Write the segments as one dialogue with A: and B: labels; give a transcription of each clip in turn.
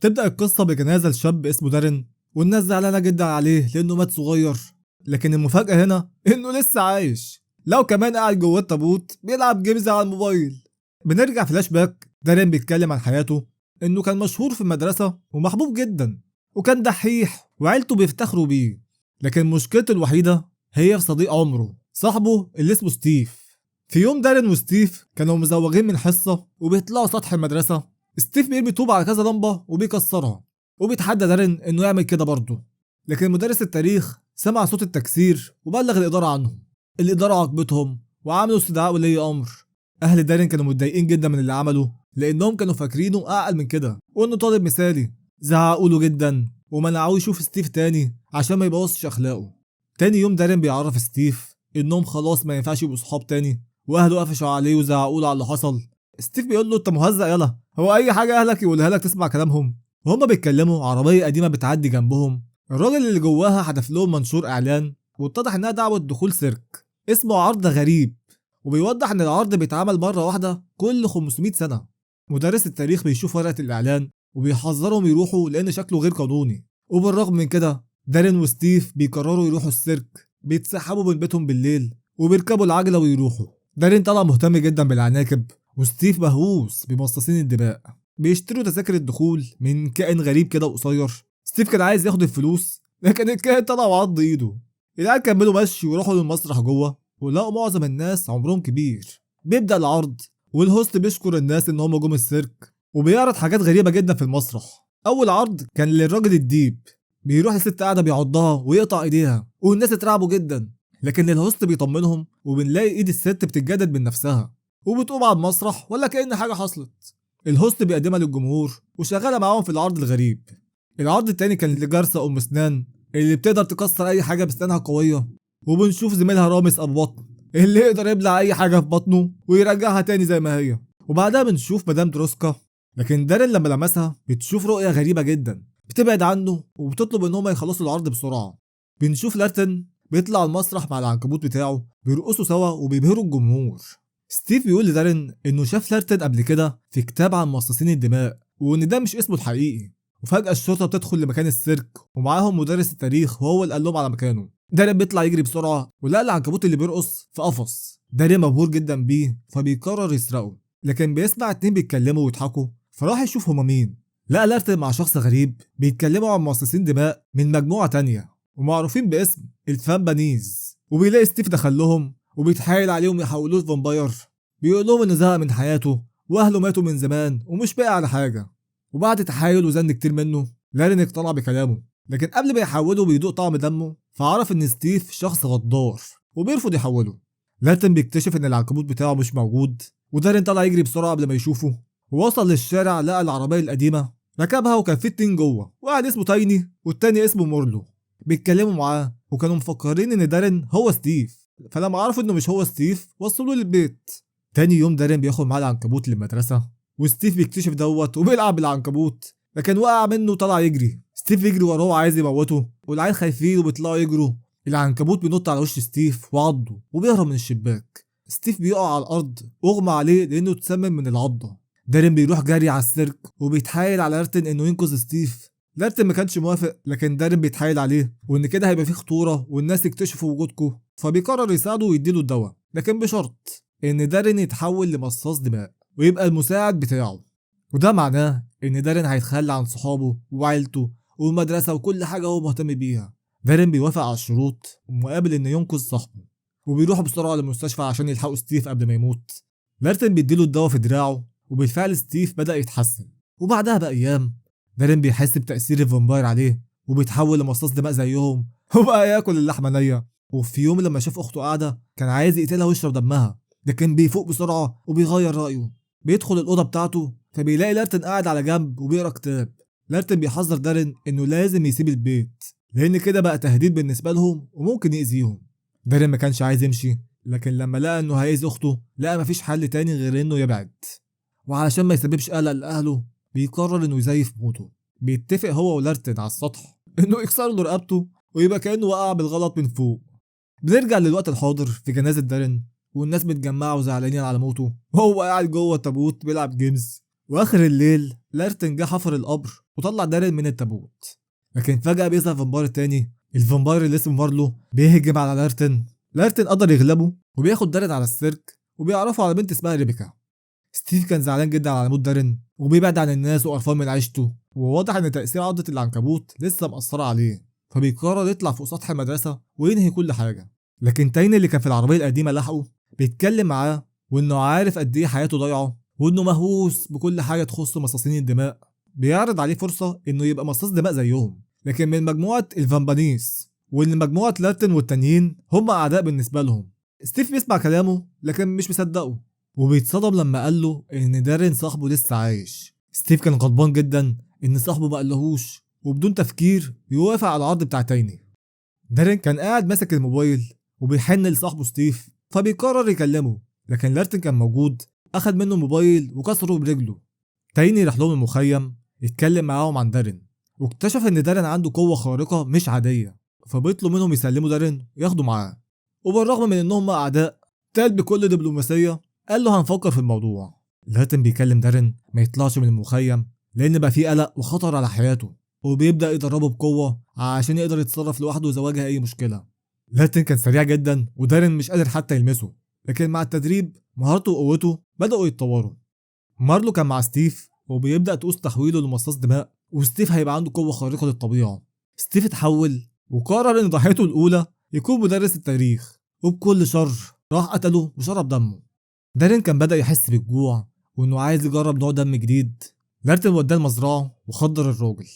A: تبدأ القصة بجنازة لشاب اسمه دارين، والناس زعلانة جدا عليه لأنه مات صغير. لكن المفاجأة هنا إنه لسه عايش، لو كمان قاعد جوه التابوت بيلعب جيمز على الموبايل. بنرجع فلاش باك، دارين بيتكلم عن حياته، إنه كان مشهور في المدرسة ومحبوب جدا، وكان دحيح وعيلته بيفتخروا بيه. لكن مشكلته الوحيدة هي في صديق عمره، صاحبه اللي اسمه ستيف. في يوم دارين وستيف كانوا مزوغين من حصة وبيطلعوا سطح المدرسة. ستيف بيرمي طوبة على كذا لمبة وبيكسرها، وبيتحدى دارين انه يعمل كده برضه. لكن مدرس التاريخ سمع صوت التكسير وبلغ الإدارة عنهم. الإدارة عاقبتهم وعملوا استدعاء ولي أمر. أهل دارين كانوا متضايقين جدا من اللي عمله، لأنهم كانوا فاكرينه أعقل من كده وإنه طالب مثالي. زعقوا له جدا ومنعوه يشوف ستيف تاني عشان ما يبوظش أخلاقه. تاني يوم دارين بيعرف ستيف إنهم خلاص ما ينفعش يبقوا صحاب تاني، وأهله قفشوا عليه وزعقوا له على اللي حصل. ستيف بيقول له: أنت مهزأ يلا، هو أي حاجة أهلك يقولها لك تسمع كلامهم؟ وهما بيتكلموا عربية قديمة بتعدي جنبهم. الراجل اللي جواها حدف لهم منشور إعلان، واتضح إنها دعوة دخول سيرك اسمه عرض غريب، وبيوضح إن العرض بيتعمل مرة واحدة كل 500 سنة. مدرس التاريخ بيشوف ورقة الإعلان وبيحذرهم يروحوا لأن شكله غير قانوني. وبالرغم من كده دارين وستيف بيقرروا يروحوا السيرك. بيتسحبوا من بيتهم بالليل وبيركبوا العجلة ويروحوا. دارين طلع مهتم جدا بالعناكب، وستيف مهووس بمصاصين الدماء. بيشتروا تذاكر الدخول من كائن غريب كده وقصير. ستيف كان عايز ياخد الفلوس، لكن الكائن طلع وعض ايده. العيال كملوا مشي وراحوا للمسرح جوه، ولقوا معظم الناس عمرهم كبير. بيبدأ العرض، والهوست بيشكر الناس ان هم جم السيرك، وبيعرض حاجات غريبة جدا في المسرح. اول عرض كان للراجل الديب، بيروح لست قاعدة بيعضها ويقطع ايديها، والناس اترعبوا جدا. لكن الهوست بيطمنهم، وبنلاقي ايد الست بتتجدد من نفسها وبتقوم على المسرح ولا كأن حاجة حصلت. الهوست بيقدمها للجمهور وشغالة معاهم في العرض الغريب. العرض التاني كان لجارسة أم سنان، اللي بتقدر تكسر أي حاجة بسنانها قوية. وبنشوف زميلها رامس أبو بطن، اللي يقدر يبلع أي حاجة في بطنه ويرجعها تاني زي ما هي. وبعدها بنشوف مدام تروسكا. لكن دارين لما لمسها بتشوف رؤية غريبة جدا، بتبعد عنه وبتطلب ان هم يخلصوا العرض بسرعة. بنشوف لارتن بيطلع المسرح مع العنكبوت بتاعه، بيرقصوا سوا وبيبهروا الجمهور. ستيف بيقول لدارين انه شاف لارتن قبل كده في كتاب عن مصاصين الدماء، وان ده مش اسمه الحقيقي. وفجأة الشرطة بتدخل لمكان السيرك، ومعاهم مدرس التاريخ وهو اللي قال لهم على مكانه. دارين بيطلع يجري بسرعة ولقى العنكبوت اللي بيرقص في قفص. دارين مبهور جدا بيه فبيقرر يسرقه، لكن بيسمع اتنين بيتكلموا ويضحكوا، فراح يشوف هما مين. لقى لارتن مع شخص غريب بيتكلموا عن مصاصين دماء من مجموعة تانية ومعروفين باسم الفامبانيز. وبيلاقي ستيف دخل لهم وبيتحايل عليهم يحولوه لفامباير. بيقول لهم انه زهق من حياته واهله ماتوا من زمان ومش باقي على حاجة. وبعد تحايل وزن كتير منه، لارين اقتنع بكلامه. لكن قبل ما يحوله بيدوق طعم دمه، فعرف ان ستيف شخص غدار وبيرفض يحوله. لارتن بيكتشف ان العنكبوت بتاعه مش موجود، ودارين طلع يجري بسرعة قبل ما يشوفه. ووصل للشارع لقى العربية القديمة، ركبها وكان في اتنين جوه، واحد اسمه تايني والتاني اسمه مورلو. بيتكلموا معاه وكانوا مفكرين ان دارين هو ستيف، فلما عرفوا انه مش هو ستيف وصلوه للبيت. تاني يوم دارين بياخد معاه العنكبوت للمدرسة، وستيف بيكتشف دوت وبيلعب بالعنكبوت، لكن وقع منه وطلع يجري. ستيف يجري وراه عايز يموته، والعيال خايفين وبيطلعوا يجروا. العنكبوت بينط على وش ستيف وعضه وبيهرب من الشباك. ستيف بيقع على الارض واغمى عليه لانه اتسمم من العضه. دارين بيروح جري على السيرك وبيتحايل على لارتن انه ينقذ ستيف. لارتن ما كانش موافق، لكن دارين بيتحايل عليه وان كده هيبقى فيه خطوره والناس يكتشفوا وجودكم، فبيقرر يساعده ويديله الدواء، لكن بشرط ان دارين يتحول لمصاص دماء ويبقى المساعد بتاعه. وده معناه ان دارين هيتخلى عن صحابه وعيلته والمدرسه وكل حاجه هو مهتم بيها. دارين بيوافق على الشروط ومقابل انه ينقذ صاحبه، وبيروحوا بسرعه للمستشفى عشان يلحقوا ستيف قبل ما يموت. لارتن بيديله الدواء في دراعه، وبالفعل ستيف بدأ يتحسن. وبعدها بأيام دارين بيحس بتأثير الفامباير عليه وبيتحول لمصاص دماء زيهم وبقى ياكل اللحمة نية. وفي يوم لما شاف أخته قاعدة كان عايز يقتلها ويشرب دمها، لكن بيفوق بسرعة وبيغير رأيه. بيدخل الأوضة بتاعته فبيلاقي لارتن قاعد على جنب وبيقرا كتاب. لارتن بيحذر دارين إنه لازم يسيب البيت، لأن كده بقى تهديد بالنسبة لهم وممكن يأذيهم. دارين ما كانش عايز يمشي، لكن لما لقى إنه هيأذي أخته لقى مفيش حل تاني غير إنه يبعد. وعلشان ما يسببش قلق لأهله بيقرر إنه يزيف موته. بيتفق هو ولارتن على السطح إنه يكسر له رقبته ويبقى كأنه وقع بالغلط من فوق. بنرجع للوقت الحاضر في جنازة دارين، والناس متجمعة وزعلانين على موته، وهو قاعد جوه التابوت بيلعب جيمز. وآخر الليل لارتن جه حفر القبر وطلع دارين من التابوت. لكن فجأة بيظهر فامباير تاني، الفامباير اللي اسمه مارلو، بيهجم على لارتن. لارتن قدر يغلبه وبياخد دارين على السيرك، وبيعرفوا على بنت اسمها ريبيكا. ستيف كان زعلان جدا على موت دارين، وبيبعد عن الناس وقرفان من عيشته، وواضح ان تأثير عضة العنكبوت لسه مأثرة عليه، فبيقرر يطلع فوق سطح المدرسة وينهي كل حاجة. لكن تايني اللي كان في العربية القديمة لحقه، بيتكلم معاه وانه عارف قد ايه حياته ضايعة، وانه مهووس بكل حاجة تخص مصاصين الدماء. بيعرض عليه فرصة انه يبقى مصاص دماء زيهم، لكن من مجموعة الفامبانيس، وان مجموعة لارتن والتانيين هم اعداء بالنسبة لهم. ستيف بيسمع كلامه لكن مش مصدقه، وبيتصدم لما قال له ان دارين صاحبه لسه عايش. ستيف كان غضبان جدا ان صاحبه ما قالهوش، وبدون تفكير بيوافق على العرض بتاع تايني. دارين كان قاعد ماسك الموبايل وبيحن لصاحبه ستيف، فبيقرر يكلمه، لكن لارتن كان موجود، اخد منه الموبايل وكسره برجله. تايني راح لهم المخيم يتكلم معاهم عن دارين، واكتشف ان دارين عنده قوة خارقة مش عادية، فبيطلب منهم يسلموا دارين وياخدوا معاه. وبالرغم من انهم اعداء، تال بكل دبلوماسية قال له هنفكر في الموضوع. لارتن بيكلم دارين ما يطلعش من المخيم، لان بقى فيه قلق وخطر على حياته، وبيبدأ يدربه بقوة عشان يقدر يتصرف لوحده إذا واجه أي مشكلة. لارتن كان سريع جدا ودارين مش قادر حتى يلمسه، لكن مع التدريب مهارته وقوته بدأوا يتطوروا. مارلو كان مع ستيف وبيبدأ تقوس تحويله لمصاص دماء، وستيف هيبقى عنده قوة خارقة للطبيعة. ستيف اتحول وقرر إن ضحيته الأولى يكون مدرس التاريخ، وبكل شر راح قتله وشرب دمه. دارين كان بدأ يحس بالجوع وإنه عايز يجرب نوع دم جديد. لارتن وداه المزرعة وخدر الراجل.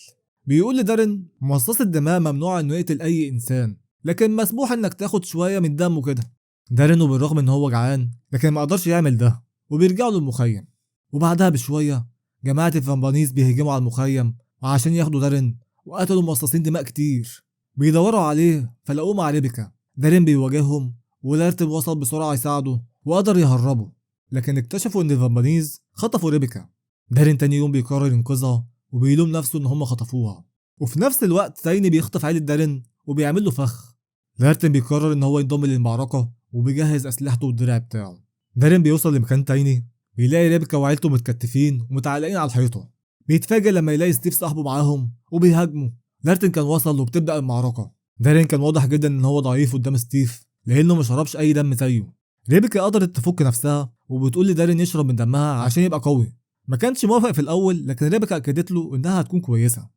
A: بيقول لدارين مصاص الدماء ممنوع انه يقتل اي انسان، لكن مسموح انك تاخد شويه من دمه كده. دارين وبالرغم ان هو جعان لكن ما قدرش يعمل ده، وبيرجعوا للمخيم. وبعدها بشويه جماعه الفامبانيز بيهجموا على المخيم عشان ياخدوا دارين، وقتلوا مصاصين دماء كتير. بيدوروا عليه فلقوه مع ريبيكا. دارين بيواجههم ولارتن وصل بسرعه يساعده وقدر يهربه، لكن اكتشفوا ان الفامبانيز خطفوا ريبيكا. دارين تاني يوم بيقرر ينقذها وبيلوم نفسه ان هم خطفوها، وفي نفس الوقت تايني بيخطف عيلة دارين وبيعمل له فخ. لارتن بيقرر ان هو ينضم للمعركة وبيجهز اسلحته والدرع بتاعه. دارين بيوصل لمكان تايني، بيلاقي ريبكا وعيلته متكتفين ومتعلقين على الحيطة. بيتفاجئ لما يلاقي ستيف صاحبه معاهم وبيهاجموا. لارتن كان وصل وبتبدأ المعركة. دارين كان واضح جدا ان هو ضعيف قدام ستيف لانه ما شربش اي دم زيه. ريبكا قدرت تفك نفسها وبتقول لدارين يشرب من دمها عشان يبقى قوي. ما كانش موافق في الاول، لكن ريبكا اكدت له انها هتكون كويسه.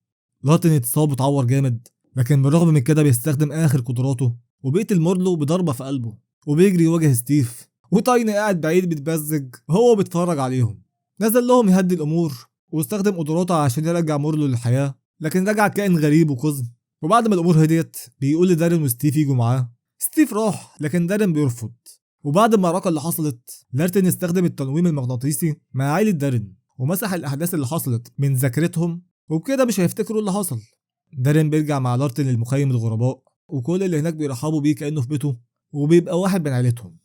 A: لارتن اتصاب واتعور جامد، لكن بالرغم من كده بيستخدم اخر قدراته وبيقتل مورلو بضربه في قلبه، وبيجري يواجه ستيف. وتايني قاعد بعيد بيتبزج وهو بيتفرج عليهم. نزل لهم يهدي الامور واستخدم قدراته عشان يرجع مورلو للحياه، لكن رجع كائن غريب وقزم. وبعد ما الامور هديت بيقول لدارين وستيف يجوا معاه. ستيف راح لكن دارين بيرفض. وبعد المعركة اللي حصلت، لارتن استخدم التنويم المغناطيسي مع عائلة دارين ومسح الأحداث اللي حصلت من ذاكرتهم، وبكده مش هيفتكروا اللي حصل. دارين بيرجع مع لارتن للمخيم الغرباء، وكل اللي هناك بيرحبوا بيه كأنه في بيته، وبيبقى واحد من عيلتهم.